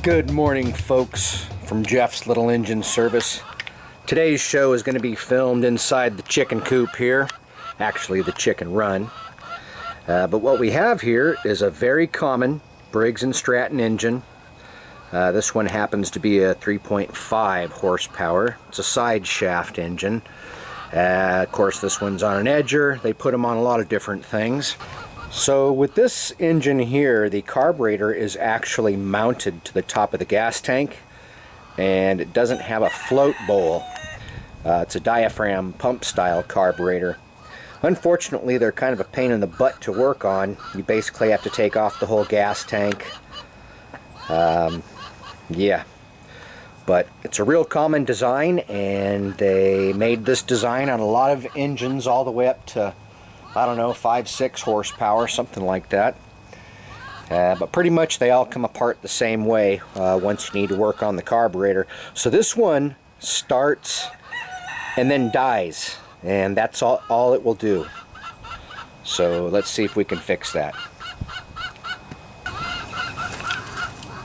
Good morning, folks, from Jeff's Little Engine Service. Today's show is going to be filmed inside the chicken coop here, actually the chicken run. But what we have here is a very common Briggs and Stratton engine. This one happens to be a 3.5 horsepower. It's a side shaft engine. Of course, this one's on an edger. They put them on a lot of different things. So with this engine here, the carburetor is actually mounted to the top of the gas tank, and it doesn't have a float bowl. It's a diaphragm pump style carburetor. Unfortunately, they're kind of a pain in the butt to work on. You basically have to take off the whole gas tank. Yeah, but it's a real common design, and they made this design on a lot of engines all the way up to, I don't know, 5-6 horsepower, something like that. But pretty much they all come apart the same way once you need to work on the carburetor. So this one starts and then dies, and that's all it will do. So let's see if we can fix that.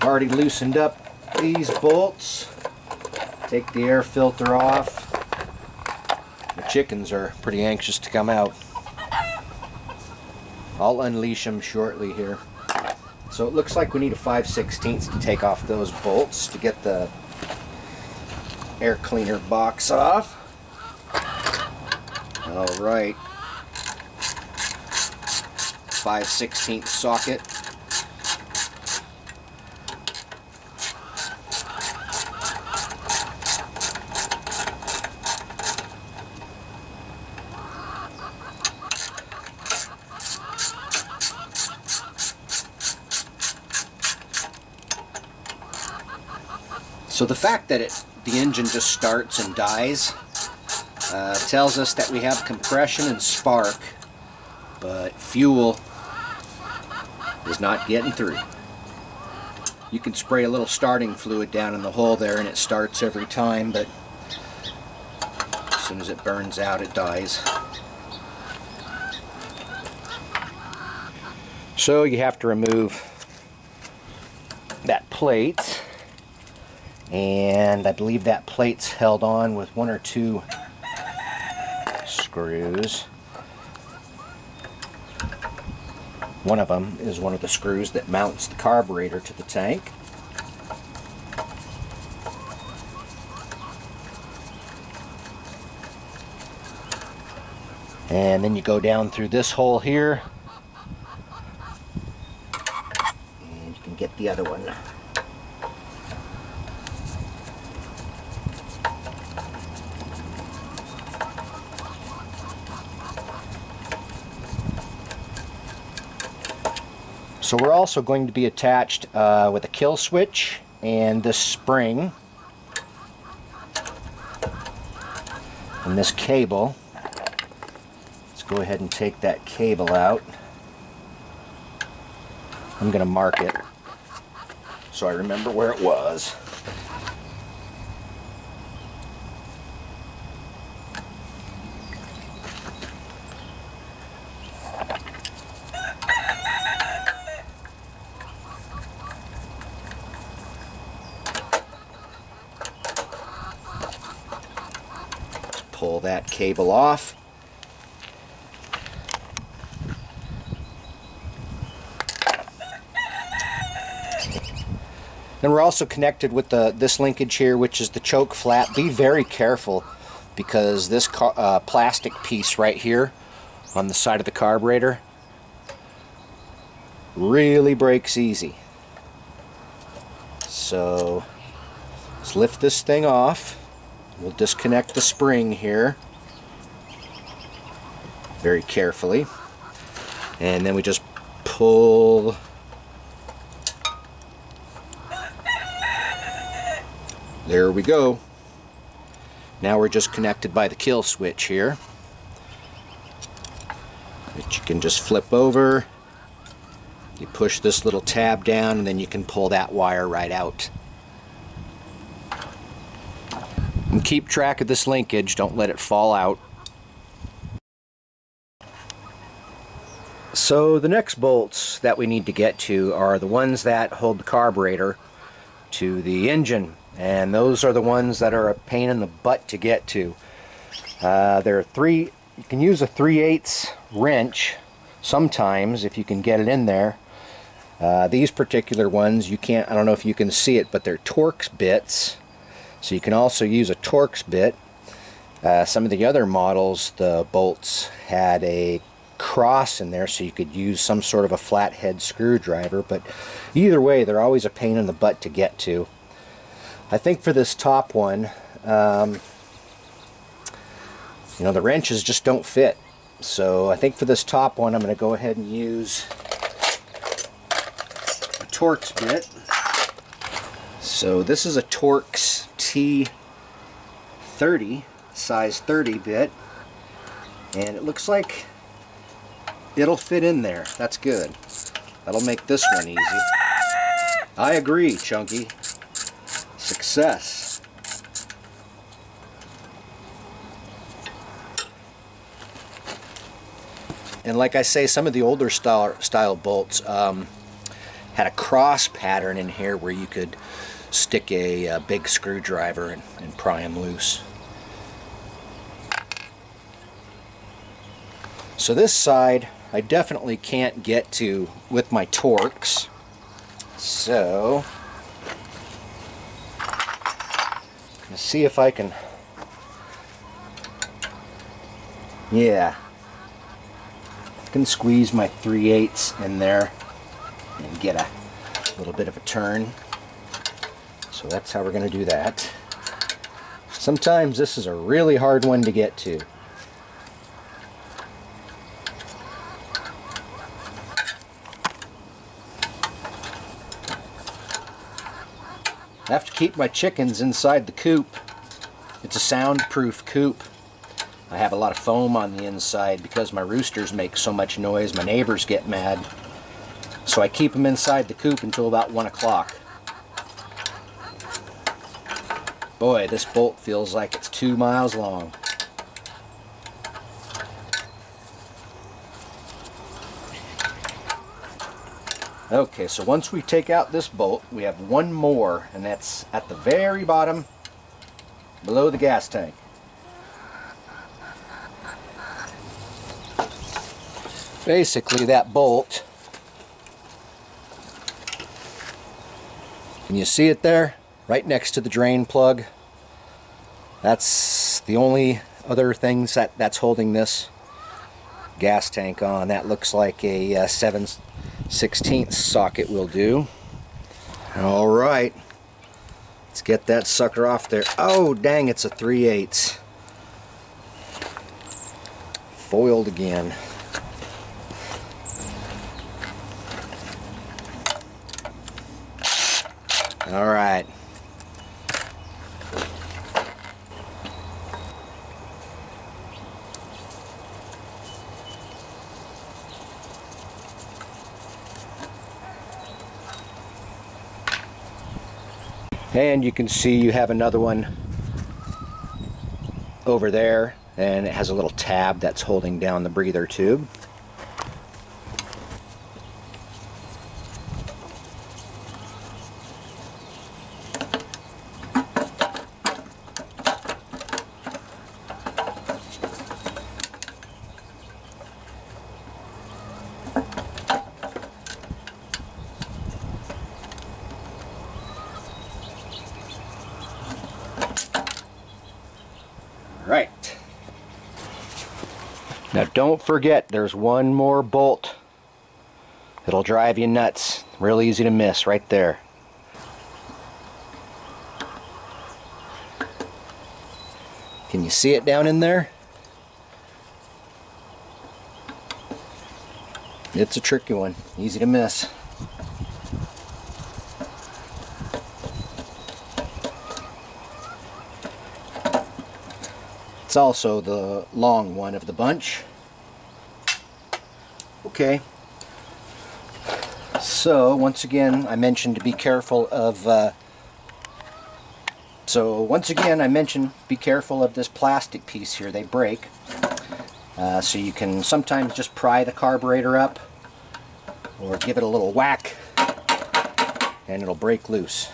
Already loosened up these bolts. Take the air filter off. The chickens are pretty anxious to come out. I'll unleash them shortly here. So it looks like we need a 5/16 to take off those bolts to get the air cleaner box off. Alright. 5/16 socket. So the fact that the engine just starts and dies tells us that we have compression and spark, but fuel is not getting through. You can spray a little starting fluid down in the hole there and it starts every time, but as soon as it burns out, it dies. So you have to remove that plate. And I believe that plate's held on with 1 or 2 screws. One of them is one of the screws that mounts the carburetor to the tank. And then you go down through this hole here, and you can get the other one. So we're also going to be attached with a kill switch and this spring and this cable. Let's go ahead and take that cable out. I'm going to mark it so I remember where it was. Pull that cable off. Then we're also connected with this linkage here, which is the choke flap. Be very careful because this plastic piece right here on the side of the carburetor really breaks easy. So let's lift this thing off. We'll disconnect the spring here very carefully, and then we just pull there we go. Now we're just connected by the kill switch here, which you can just flip over. You push this little tab down and then you can pull that wire right out. And keep track of this linkage, don't let it fall out. So the next bolts that we need to get to are the ones that hold the carburetor to the engine, and those are the ones that are a pain in the butt to get to. There are three. You can use a 3/8 wrench sometimes if you can get it in there. These particular ones, you can't, I don't know if you can see it, but they're Torx bits, so you can also use a Torx bit. Some of the other models, the bolts had a cross in there, so you could use some sort of a flathead screwdriver, but either way, they're always a pain in the butt to get to. I think for this top one, you know, the wrenches just don't fit. So I think for this top one, I'm going to go ahead and use a Torx bit. So this is a Torx T30, size 30 bit, and it looks like it'll fit in there. That's good. That'll make this one easy. I agree, Chunky. Success. And like I say, some of the older style bolts had a cross pattern in here where you could stick a big screwdriver and pry them loose. So this side I definitely can't get to with my Torx. So let's see if I can. Yeah, I can squeeze my 3/8 in there and get a little bit of a turn. So that's how we're going to do that. Sometimes this is a really hard one to get to. I have to keep my chickens inside the coop. It's a soundproof coop. I have a lot of foam on the inside because my roosters make so much noise. My neighbors get mad. So I keep them inside the coop until about 1 o'clock. Boy, this bolt feels like it's 2 miles long. Okay, so once we take out this bolt, we have one more, and that's at the very bottom, below the gas tank. Basically, that bolt, can you see it there? Right next to the drain plug. That's the only other things that's holding this gas tank on. That looks like a 7/16 socket will do. Alright, let's get that sucker off there. Oh dang, it's a 3/8. Foiled again. Alright. And you can see you have another one over there, and it has a little tab that's holding down the breather tube. Right. Now don't forget, there's one more bolt. It'll drive you nuts. Real easy to miss right there. Can you see it down in there? It's a tricky one. Easy to miss. It's also the long one of the bunch. Okay. So once again, I mentioned to be careful of. Be careful of this plastic piece here. They break. So you can sometimes just pry the carburetor up, or give it a little whack, and it'll break loose.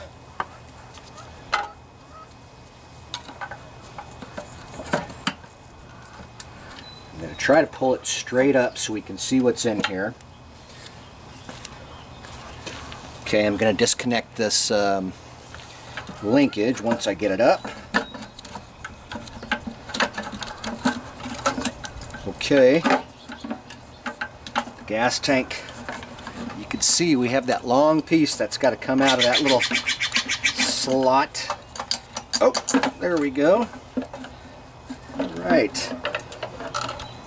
try to pull it straight up so we can see what's in here. Okay, I'm going to disconnect this linkage once I get it up. Okay, the gas tank, you can see we have that long piece that's got to come out of that little slot. Oh, there we go. All right.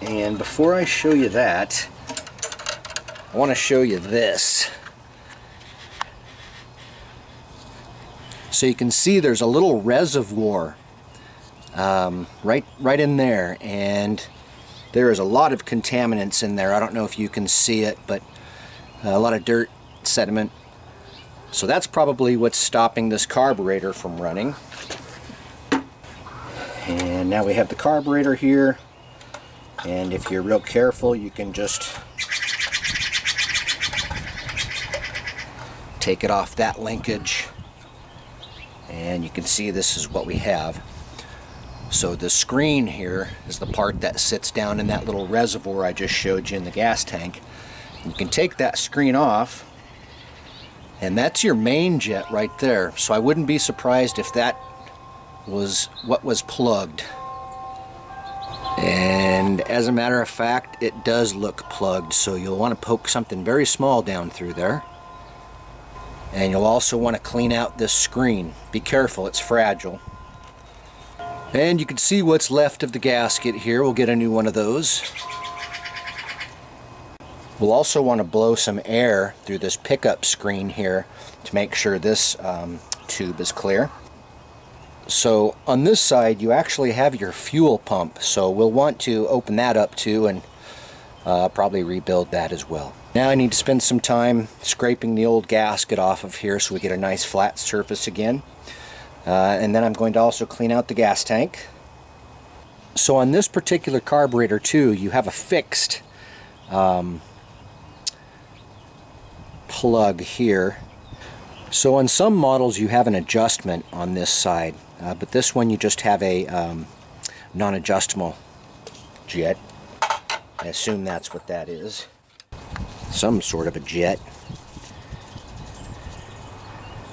And before I show you that, I want to show you this. So you can see there's a little reservoir right in there, and there is a lot of contaminants in there. I don't know if you can see it, but a lot of dirt, sediment. So that's probably what's stopping this carburetor from running. And now we have the carburetor here, and if you're real careful, you can just take it off that linkage, and you can see this is what we have. So the screen here is the part that sits down in that little reservoir I just showed you in the gas tank. You can take that screen off, and that's your main jet right there. So I wouldn't be surprised if that was what was plugged. And as a matter of fact, it does look plugged, so you'll want to poke something very small down through there. And you'll also want to clean out this screen. Be careful, it's fragile. And you can see what's left of the gasket here. We'll get a new one of those. We'll also want to blow some air through this pickup screen here to make sure this tube is clear. So on this side you actually have your fuel pump, so we'll want to open that up too and probably rebuild that as well. Now I need to spend some time scraping the old gasket off of here so we get a nice flat surface again. And then I'm going to also clean out the gas tank. So on this particular carburetor too, you have a fixed plug here. So on some models you have an adjustment on this side, but this one you just have a non-adjustable jet. I assume that's what that is. Some sort of a jet.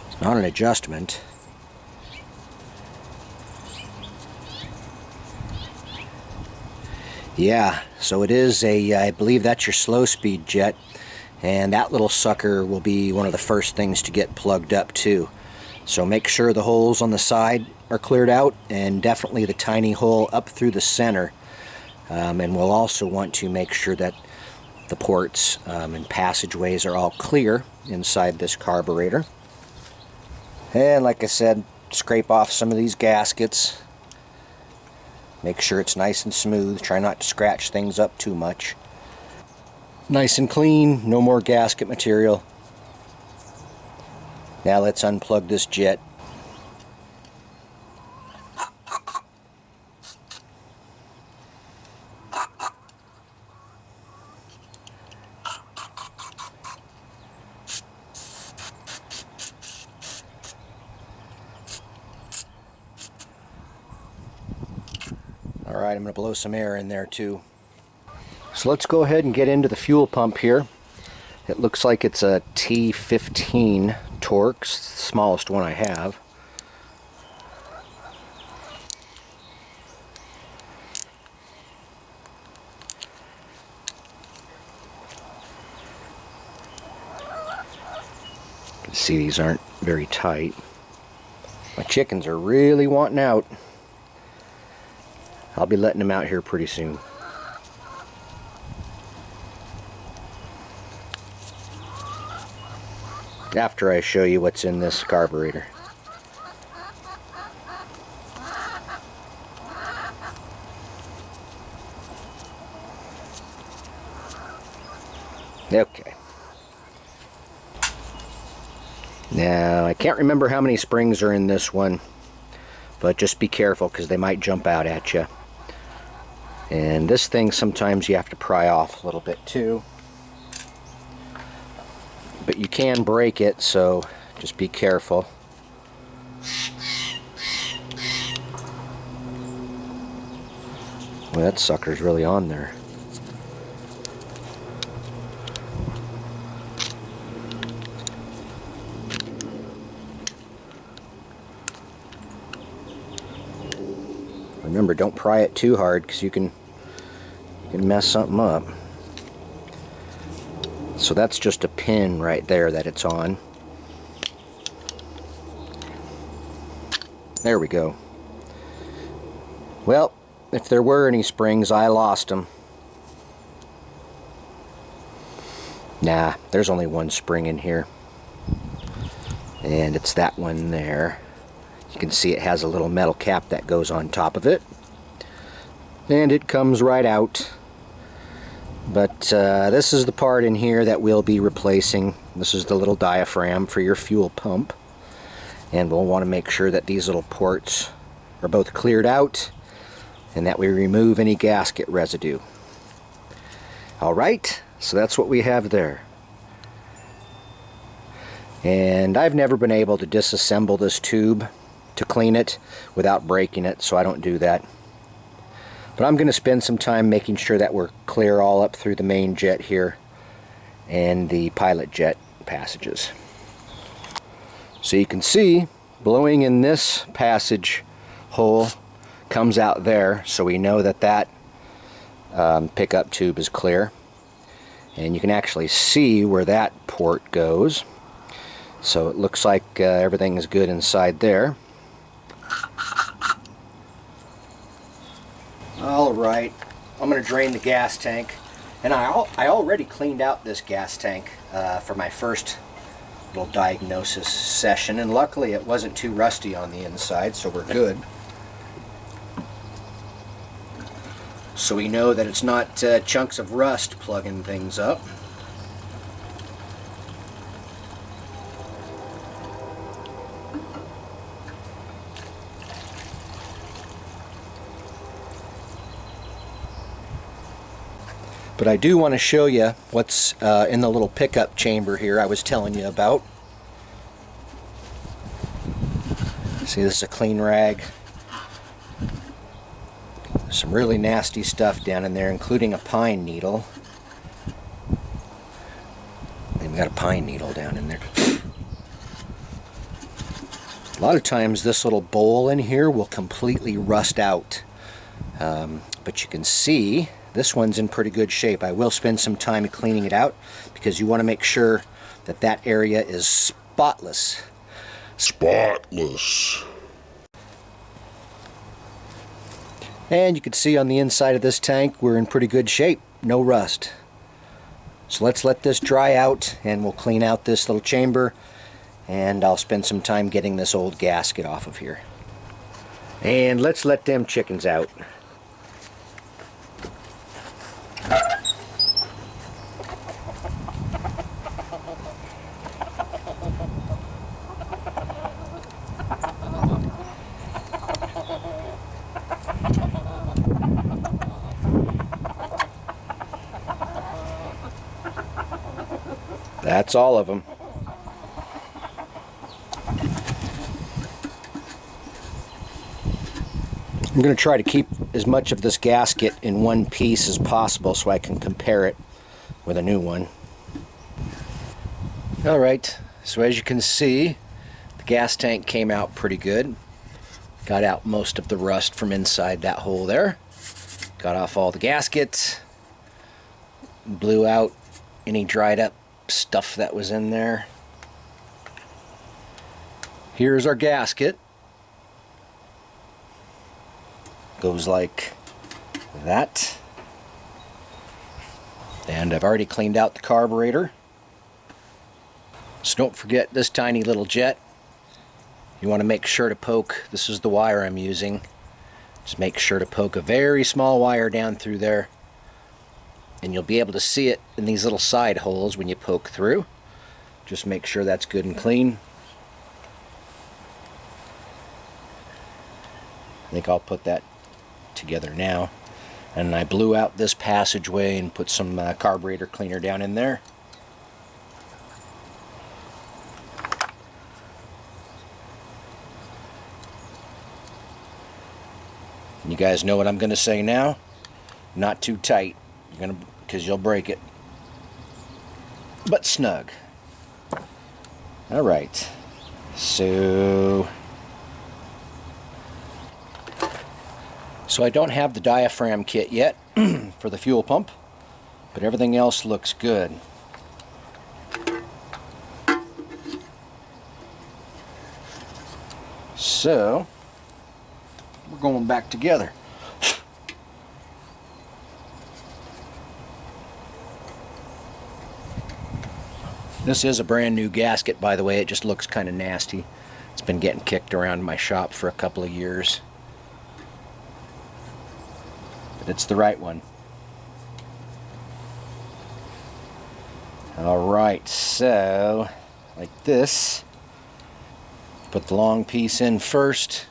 It's not an adjustment. Yeah, so it is I believe that's your slow speed jet, and that little sucker will be one of the first things to get plugged up too. So make sure the holes on the side are cleared out, and definitely the tiny hole up through the center. And we'll also want to make sure that the ports and passageways are all clear inside this carburetor. And like I said, scrape off some of these gaskets. Make sure it's nice and smooth. Try not to scratch things up too much. Nice and clean, no more gasket material. Now let's unplug this jet. Alright, I'm going to blow some air in there too. So let's go ahead and get into the fuel pump here. It looks like it's a T15 Torx, the smallest one I have. You can see these aren't very tight. My chickens are really wanting out. I'll be letting them out here pretty soon. After I show you what's in this carburetor. Okay. Now, I can't remember how many springs are in this one, but just be careful because they might jump out at you. And this thing, sometimes you have to pry off a little bit too. But you can break it, so just be careful. Well, that sucker's really on there. Remember, don't pry it too hard because you can mess something up. So that's just a pin right there that it's on. There we go. Well, if there were any springs, I lost them. Nah, there's only one spring in here. And it's that one there. You can see it has a little metal cap that goes on top of it. And it comes right out. But this is the part in here that we'll be replacing. This is the little diaphragm for your fuel pump. And we'll want to make sure that these little ports are both cleared out and that we remove any gasket residue. Alright, so that's what we have there. And I've never been able to disassemble this tube to clean it without breaking it, so I don't do that. But I'm going to spend some time making sure that we're clear all up through the main jet here and the pilot jet passages. So you can see blowing in this passage hole comes out there, so we know that that pickup tube is clear. And you can actually see where that port goes. So it looks like everything is good inside there. Alright, I'm going to drain the gas tank. And I already cleaned out this gas tank for my first little diagnosis session, and luckily it wasn't too rusty on the inside, so we're good. So we know that it's not chunks of rust plugging things up. But I do want to show you what's in the little pickup chamber here I was telling you about. See, this is a clean rag. There's some really nasty stuff down in there, including a pine needle. They've got a pine needle down in there. A lot of times this little bowl in here will completely rust out. But you can see this one's in pretty good shape. I will spend some time cleaning it out because you want to make sure that that area is spotless. Spotless. And you can see on the inside of this tank we're in pretty good shape. No rust. So let's let this dry out and we'll clean out this little chamber, and I'll spend some time getting this old gasket off of here. And let's let them chickens out. That's all of them. I'm going to try to keep as much of this gasket in one piece as possible so I can compare it with a new one. Alright, so as you can see, the gas tank came out pretty good. Got out most of the rust from inside that hole there. Got off all the gaskets. Blew out any dried up stuff that was in there. Here's our gasket. Goes like that. And I've already cleaned out the carburetor. So don't forget this tiny little jet. You want to make sure to poke, this is the wire I'm using, just make sure to poke a very small wire down through there, and you'll be able to see it in these little side holes when you poke through. Just make sure that's good and clean. I think I'll put that together now. And I blew out this passageway and put some carburetor cleaner down in there. You guys know what I'm going to say now. Not too tight, because you'll break it. But snug. All right. So So I don't have the diaphragm kit yet for the fuel pump, but everything else looks good. So we're going back together. This is a brand new gasket, by the way. It just looks kind of nasty. It's been getting kicked around my shop for a couple of years. But it's the right one. Alright, so like this. Put the long piece in first.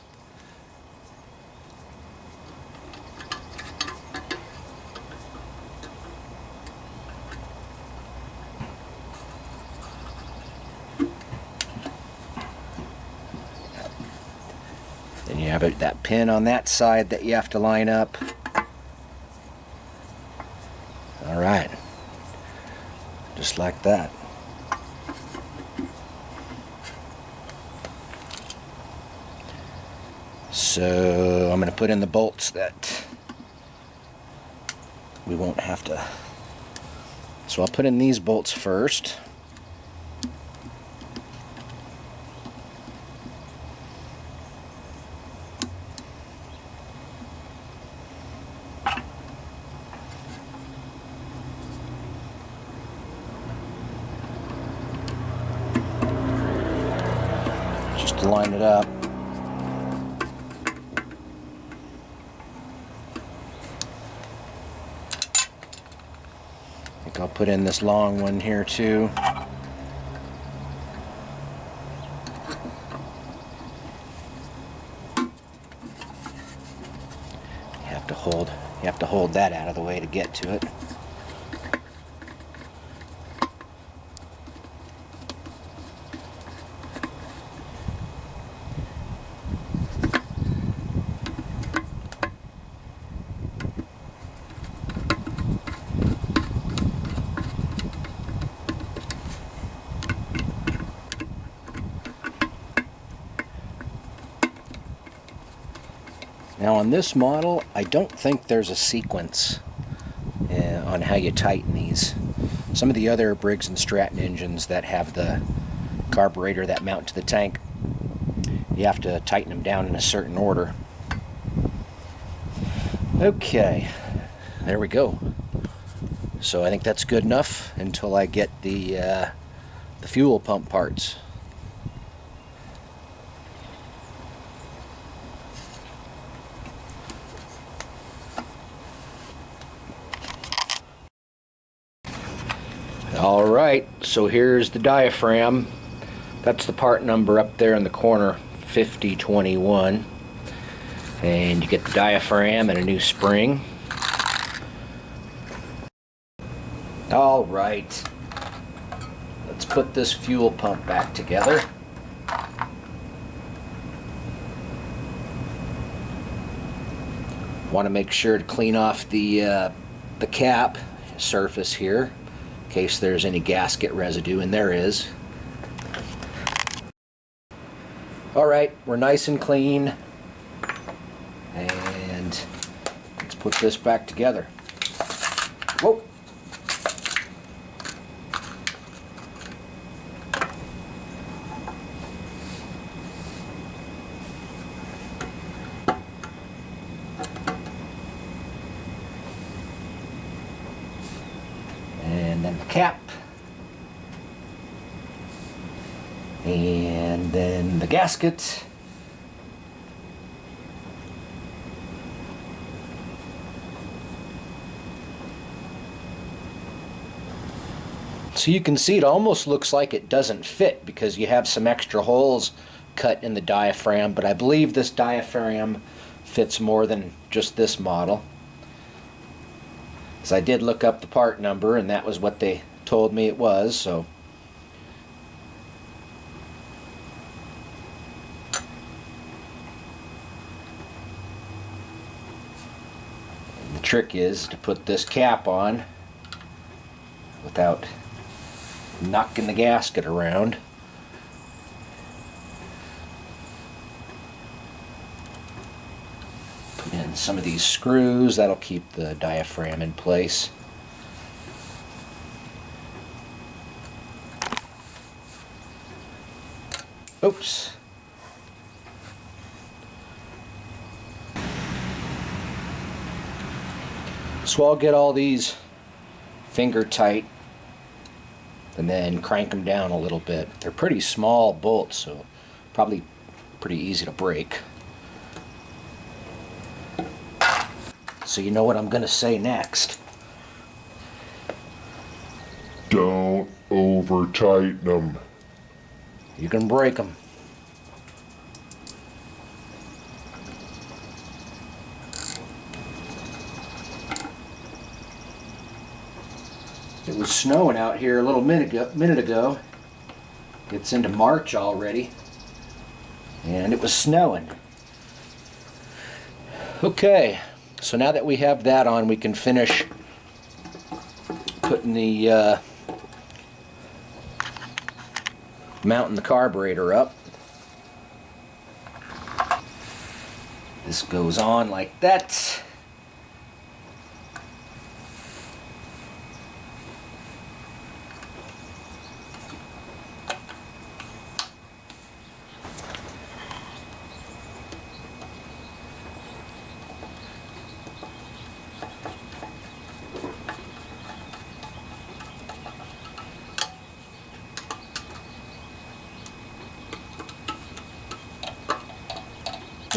Then you have that pin on that side that you have to line up. Alright, just like that. So I'm going to put in the bolts that we won't have to. So I'll put in these bolts first. Just to line it up. I'll put in this long one here too. You have to hold that out of the way to get to it. Now on this model, I don't think there's a sequence on how you tighten these. Some of the other Briggs and Stratton engines that have the carburetor that mount to the tank, you have to tighten them down in a certain order. Okay, there we go. So I think that's good enough until I get the fuel pump parts. Alright, so here's the diaphragm. That's the part number up there in the corner, 5021. And you get the diaphragm and a new spring. Alright, let's put this fuel pump back together. Want to make sure to clean off the cap surface here, in case there's any gasket residue, and there is. Alright, we're nice and clean, and let's put this back together. Whoa! And then the cap. And then the gasket. So you can see it almost looks like it doesn't fit because you have some extra holes cut in the diaphragm, but I believe this diaphragm fits more than just this model. Because I did look up the part number and that was what they told me it was, so. And the trick is to put this cap on without knocking the gasket around. Put in And some of these screws, that'll keep the diaphragm in place. Oops. So I'll get all these finger tight and then crank them down a little bit. They're pretty small bolts, so probably pretty easy to break. So you know what I'm going to say next. Don't over tighten them. You can break them. It was snowing out here a little minute ago. It's into March already, and it was snowing. Okay, so now that we have that on, we can finish putting the mounting the carburetor up. This goes on like that.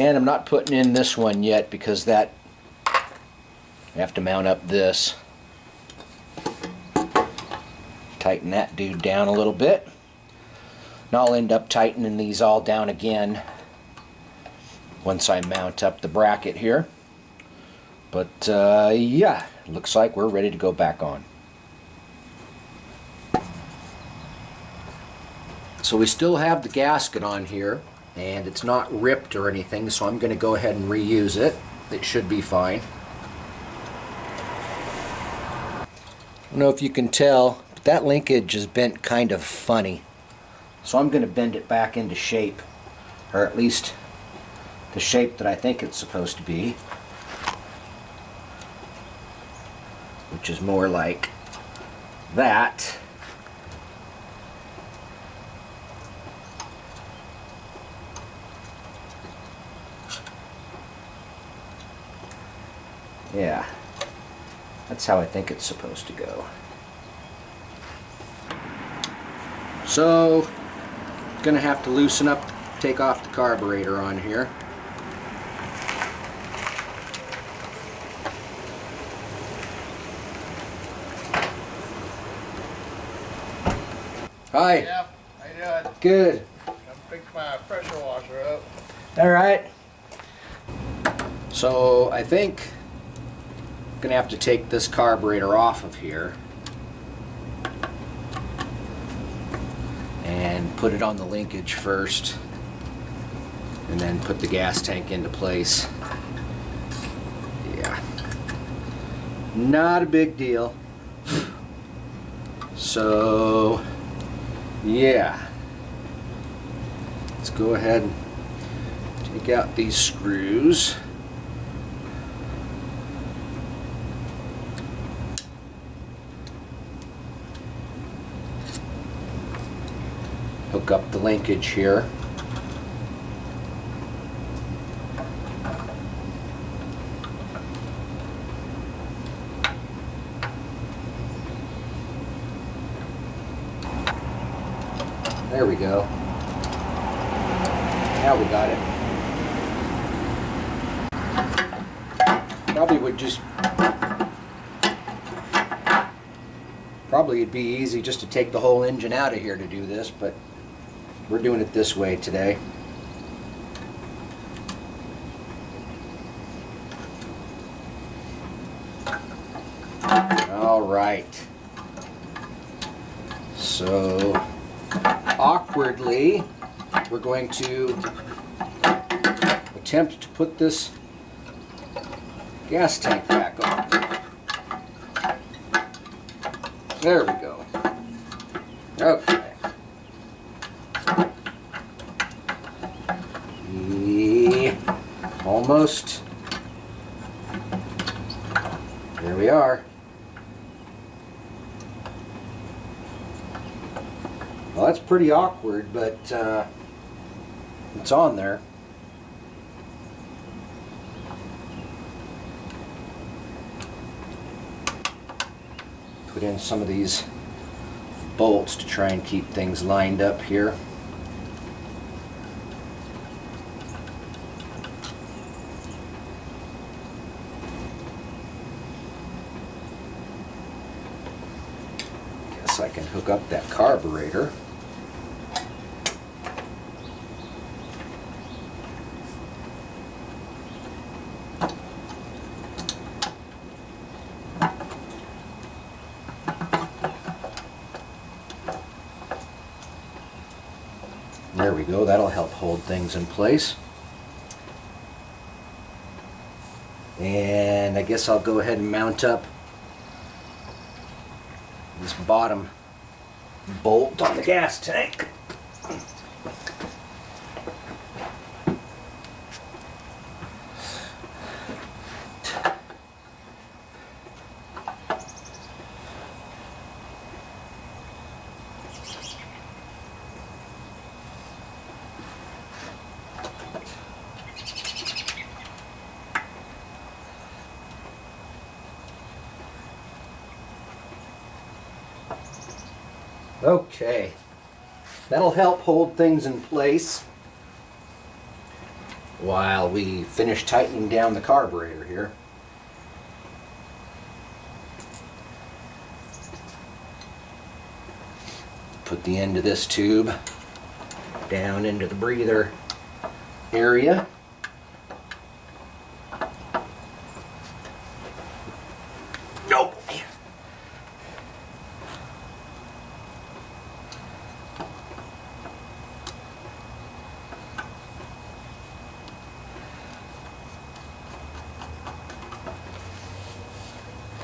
And I'm not putting in this one yet because that I have to mount up this. Tighten that dude down a little bit. And I'll end up tightening these all down again once I mount up the bracket here. But yeah, looks like we're ready to go back on. So we still have the gasket on here, and it's not ripped or anything, so I'm going to go ahead and reuse it. It should be fine. I don't know if you can tell, but that linkage is bent kind of funny. So I'm going to bend it back into shape, or at least the shape that I think it's supposed to be, which is more like that. Yeah, that's how I think it's supposed to go. So, gonna have to loosen up, take off the carburetor on here. Hi. Yeah, how you doing? Good. I'm picking my pressure washer up. All right. So I think I'm gonna have to take this carburetor off of here and put it on the linkage first, and then put the gas tank into place. Yeah, not a big deal. So yeah, let's go ahead and take out these screws. Hook up the linkage here. There we go. Now we got it. Probably it'd be easy just to take the whole engine out of here to do this, but we're doing it this way today. All right. So awkwardly, we're going to attempt to put this gas tank back on. There we go. Okay. Almost we are. Well, that's pretty awkward, but it's on there. Put in some of these bolts to try and keep things lined up here. Guess I can hook up that carburetor. There we go, that'll help hold things in place. And I guess I'll go ahead and mount up this bottom bolt on the gas tank. Okay, that'll help hold things in place while we finish tightening down the carburetor here. Put the end of this tube down into the breather area. Nope.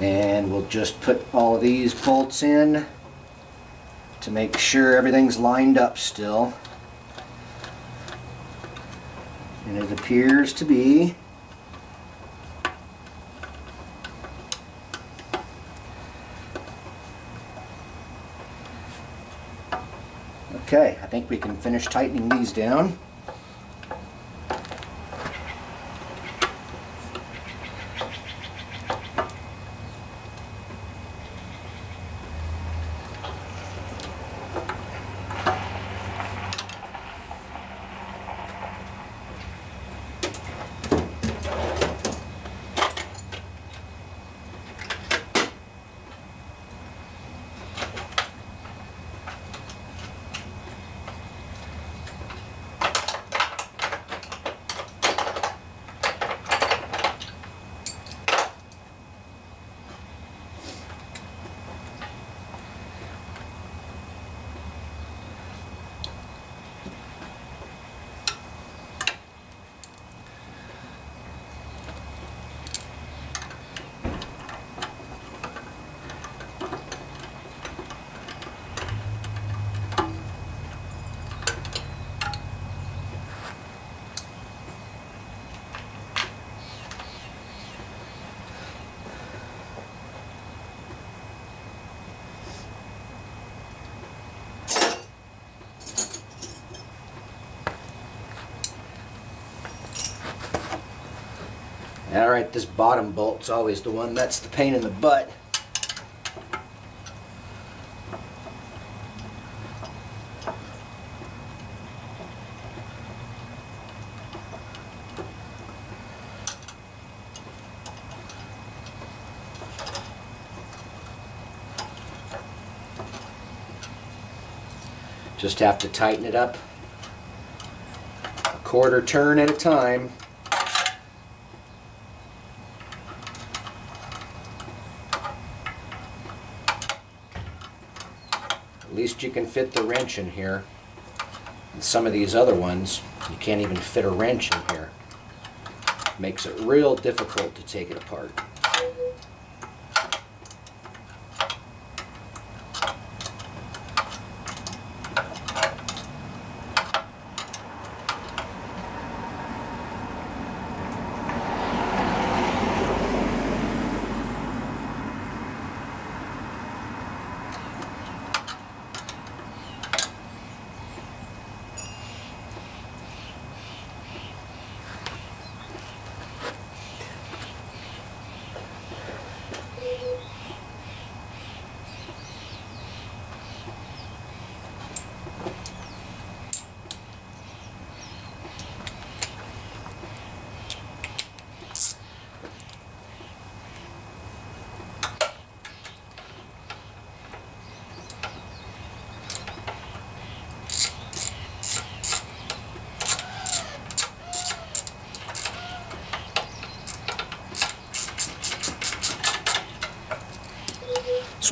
And we'll just put all of these bolts in to make sure everything's lined up still. And it appears to be. Okay, I think we can finish tightening these down. Alright, this bottom bolt's always the one that's the pain in the butt. Just have to tighten it up a quarter turn at a time. At least you can fit the wrench in here. And some of these other ones, you can't even fit a wrench in here. Makes it real difficult to take it apart.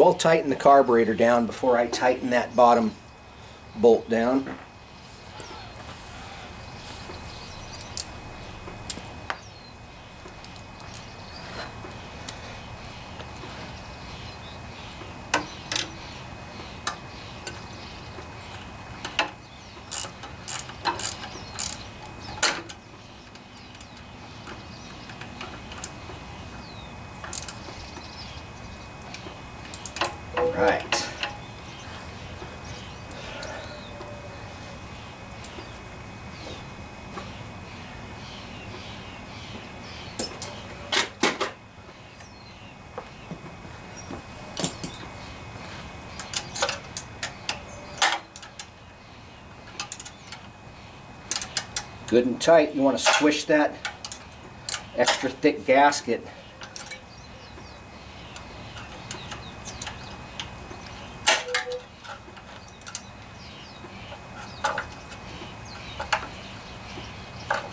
So I'll tighten the carburetor down before I tighten that bottom bolt down. Right. Good and tight. You want to squish that extra thick gasket.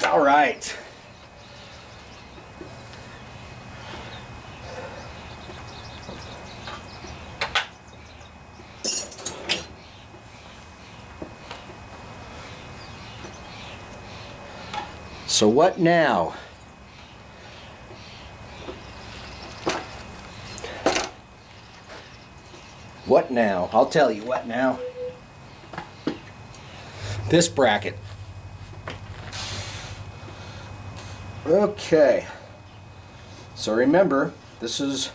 All right. So what now? What now? I'll tell you what now. This bracket. Okay. So remember, this is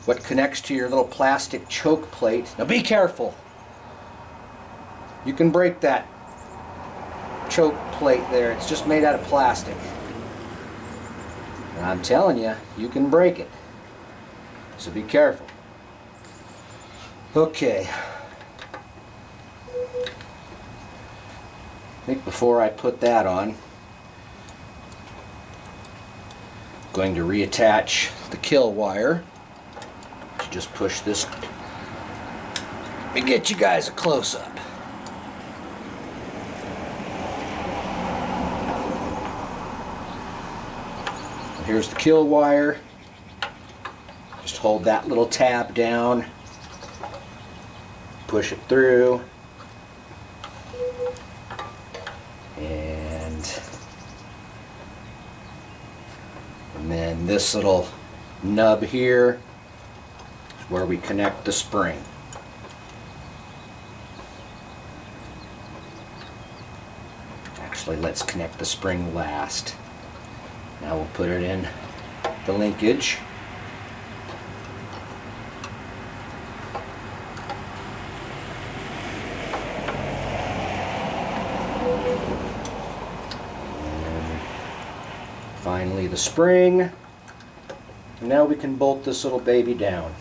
what connects to your little plastic choke plate. Now be careful. You can break that choke plate there. It's just made out of plastic. And I'm telling you, you can break it. So be careful. Okay. I think before I put that on, I'm going to reattach the kill wire. Just push this. Let me get you guys a close-up. Here's the kill wire. Just hold that little tab down. Push it through. And then this little nub here is where we connect the spring. Actually, let's connect the spring last. Now we'll put it in the linkage. And finally the spring. And now we can bolt this little baby down.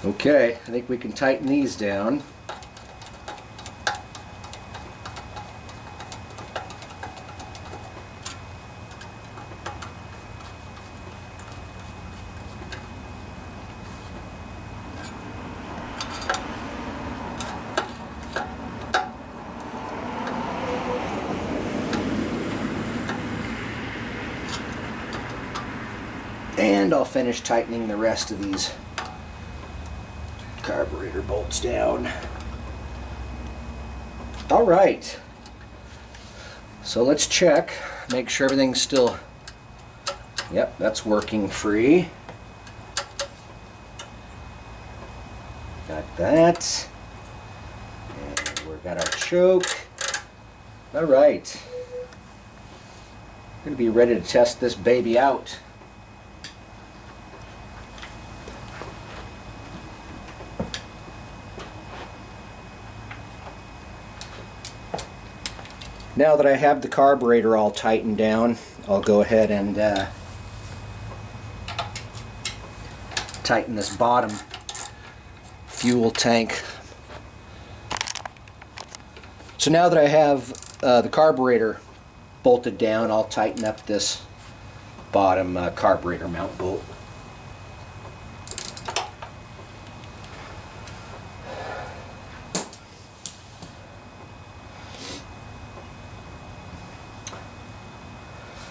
Okay, I think we can tighten these down. And I'll finish tightening the rest of these carburetor bolts down. All right. So let's check, make sure everything's still Yep, that's working free. Got that. And we've got our choke. All right. Going to be ready to test this baby out. Now that I have the carburetor all tightened down, I'll go ahead and tighten this bottom fuel tank. So now that I have the carburetor bolted down, I'll tighten up this bottom carburetor mount bolt.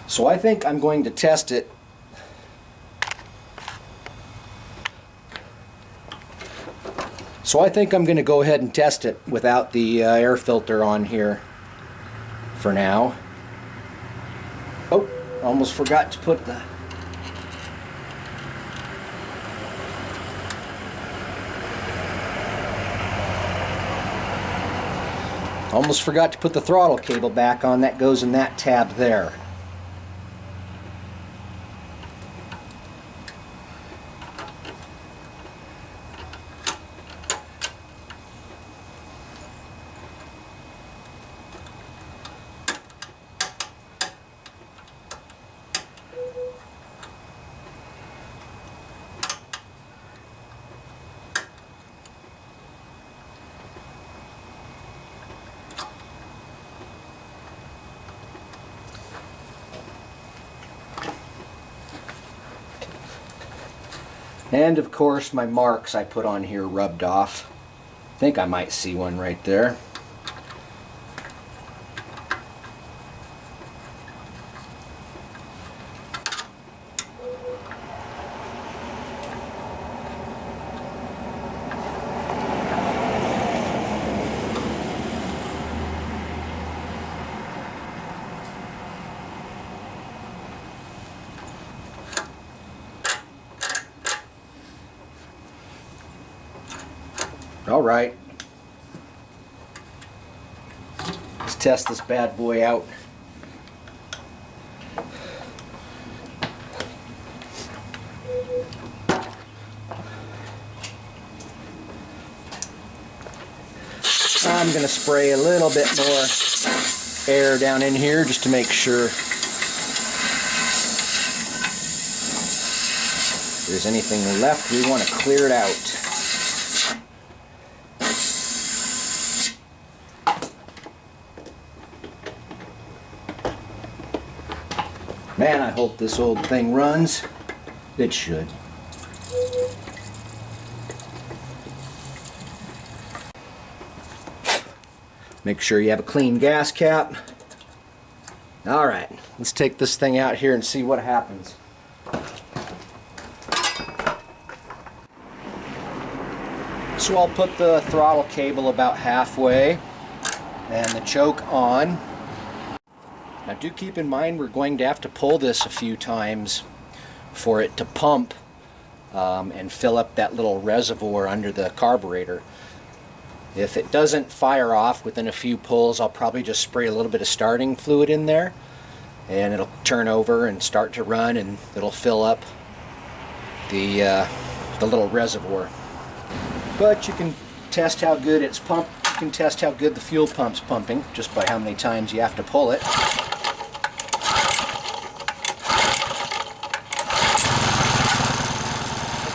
So I think I'm going to test it go ahead and test it without the air filter on here for now. Oh, almost forgot to put the throttle cable back on. That goes in that tab there. And of course my marks I put on here rubbed off. I think I might see one right there. All right, let's test this bad boy out. I'm going to spray a little bit more air down in here just to make sure if there's anything left. We want to clear it out. Man, I hope this old thing runs. It should. Make sure you have a clean gas cap. Alright, let's take this thing out here and see what happens. So I'll put the throttle cable about halfway and the choke on. Now do keep in mind we're going to have to pull this a few times for it to pump and fill up that little reservoir under the carburetor. If it doesn't fire off within a few pulls, I'll probably just spray a little bit of starting fluid in there and it'll turn over and start to run and it'll fill up the little reservoir. But you can test how good it's pumped. You can test how good the fuel pump's pumping just by how many times you have to pull it.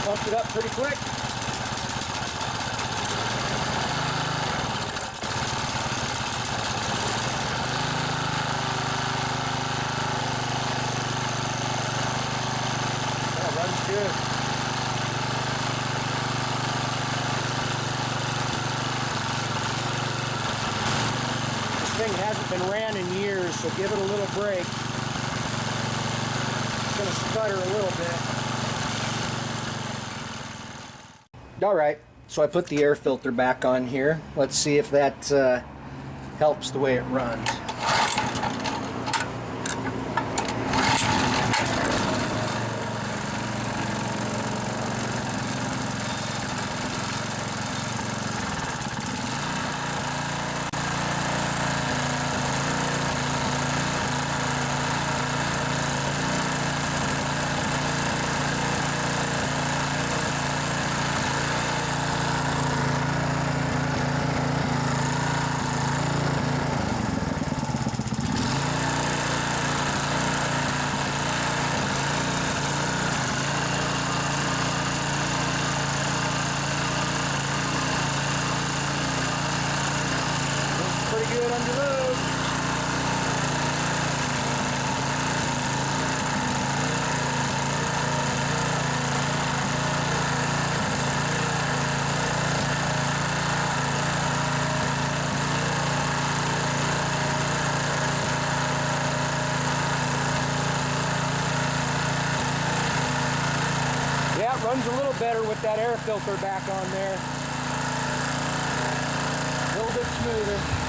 Pumped it up pretty quick. Yeah, runs good. This thing hasn't been ran in years, so give it a little break. It's going to sputter a little bit. Alright, so I put the air filter back on here. Let's see if that helps the way it runs. good under load. Yeah, it runs a little better with that air filter back on there. A little bit smoother.